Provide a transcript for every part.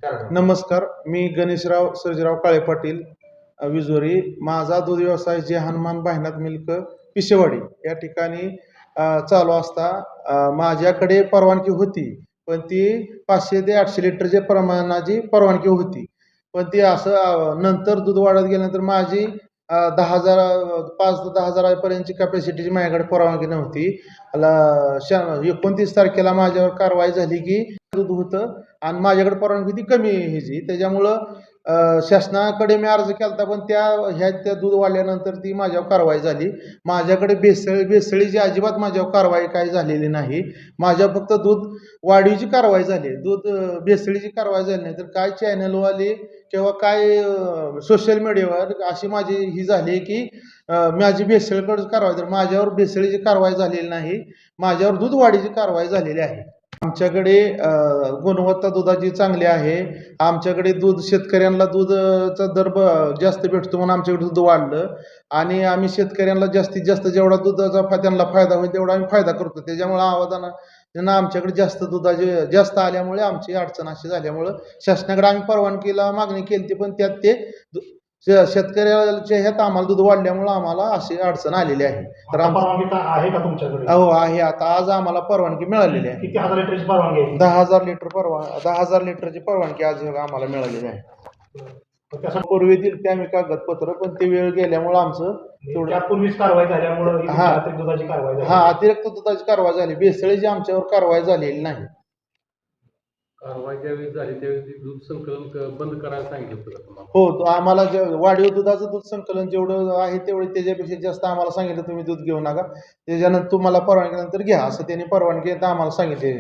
नमस्कार, मी गणेशराव सर्जेराव काळे पाटील, विजोरी. माझा दूध व्यवसाय जे हनुमान भाईनाथ मिल्क पिशेवाडी या ठिकाणी चालू असता माझ्याकडे परवानगी होती, पण ती 500 ते 800 लिटरच्या प्रमाणाची परवानगी होती. पण ती असं नंतर दूध वाढत गेल्यानंतर माझी 10,000 5 ते 10,000 पर्यंतची कॅपॅसिटीची माझ्याकडे परवानगी नव्हती. 29 तारखेला माझ्यावर कारवाई झाली की दूध होतं आणि माझ्याकडे परवानगी होती कमी ह्याची. त्याच्यामुळं शासनाकडे मी अर्ज केला होता, पण त्या दूध वाढल्यानंतर ती माझ्यावर कारवाई झाली. माझ्याकडे भेसळीची अजिबात माझ्यावर कारवाई काही झालेली नाही. माझ्यावर फक्त दूध वाढीची कारवाई झाली, दूध भेसळीची कारवाई झाली नाही. तर काय चॅनलवाले किंवा काय सोशल मीडियावर अशी माझी ही झाली की माझी भेसळकडे कारवाई, तर माझ्यावर भेसळीची कारवाई झालेली नाही, माझ्यावर दूध वाढीची कारवाई झालेली आहे. आमच्याकडे गुणवत्ता दुधाची चांगली आहे. आमच्याकडे दूध शेतकऱ्यांना दूधचा दर जास्त भेटतो म्हणून आमच्याकडे दूध वाढलं आणि आम्ही शेतकऱ्यांना जास्तीत जास्त जेवढा दुधाचा त्यांना फायदा होईल तेवढा आम्ही फायदा करतो. त्याच्यामुळं त्यांना आमच्याकडे जास्त दुधाचे जास्त आल्यामुळे आमची अडचण अशी झाल्यामुळं शासनाकडे आम्ही परवानगीला मागणी केली होती, पण त्यात ते शेतकऱ्याच्या ह्यात आम्हाला दूध वाढल्यामुळं आम्हाला अशी अडचण आलेली आहे. तर परवानगी आहे का तुमच्याकडे? हो आहे. आता आज आम्हाला परवानगी मिळालेली आहे. किती हजार लिटरची परवानगी आहे? 10,000 लिटर 10,000 लिटरची परवानगी आज आम्हाला मिळालेली आहे. पूर्वी दिली ते आम्ही कागदपत्र, पण ते वेळ गेल्यामुळे आमचं त्यापूर्वीच कारवाई झाल्यामुळे दुधाची कारवाई झाली. अतिरिक्त दुधाची कारवाई झाली, भेसळीची आमच्यावर कारवाई झालेली नाही. कारवाई ज्यावेळी झाली त्यावेळी दूध संकलन बंद करायला सांगितलं होतं तुम्हाला? हो, आम्हाला वाढीव दुधाचं दूध संकलन जेवढं आहे तेवढे त्याच्यापेक्षा जास्त आम्हाला सांगितलं तुम्ही दूध घेऊ नका, त्याच्यानंतर तुम्हाला परवानगी नंतर घ्या असं त्यांनी परवानगी आम्हाला सांगितले.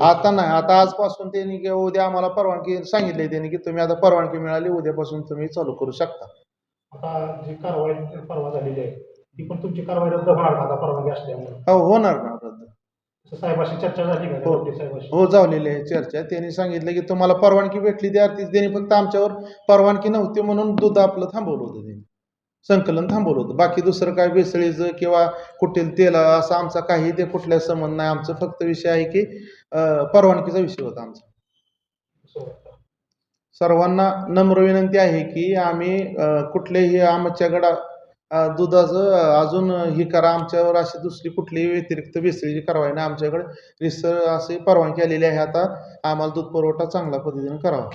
आता नाही, आता आजपासून त्यांनी किंवा उद्या आम्हाला परवानगी सांगितली त्यांनी की तुम्ही आता परवानगी मिळाली, उद्यापासून तुम्ही चालू करू शकता. आता जी कारवाई परवा झालेली आहे ती पण तुमची कारवाई रद्द होणार का आता परवानगी असल्यामुळे? हो, होणार ना रद्द. साहेबाशी चर्चा झाली का? हो, झालेली आहे चर्चा. त्यांनी सांगितलं की तुम्हाला परवानगी भेटली त्या अर्थी त्यांनी फक्त आमच्यावर परवानगी नव्हती म्हणून दूध आपलं थांबवलं होतं, त्यांनी संकलन थांबवलं होतं. बाकी दुसरं काय भेसळीचं किंवा कुठील तेल असं आमचा काही ते कुठल्या संबंध नाही. आमचं फक्त विषय आहे की परवानगीचा विषय होता आमचा. सर्वांना नम्र विनंती आहे की आम्ही कुठलेही आमच्याकडं दुधाचं अजून ही करा, आमच्यावर अशी दुसरी कुठलीही व्यतिरिक्त भेसळीची कारवाई नाही. आमच्याकडे रिसर अशी परवानगी आलेली आहे. आता आम्हाला दूध पुरवठा चांगल्या पद्धतीने करावा.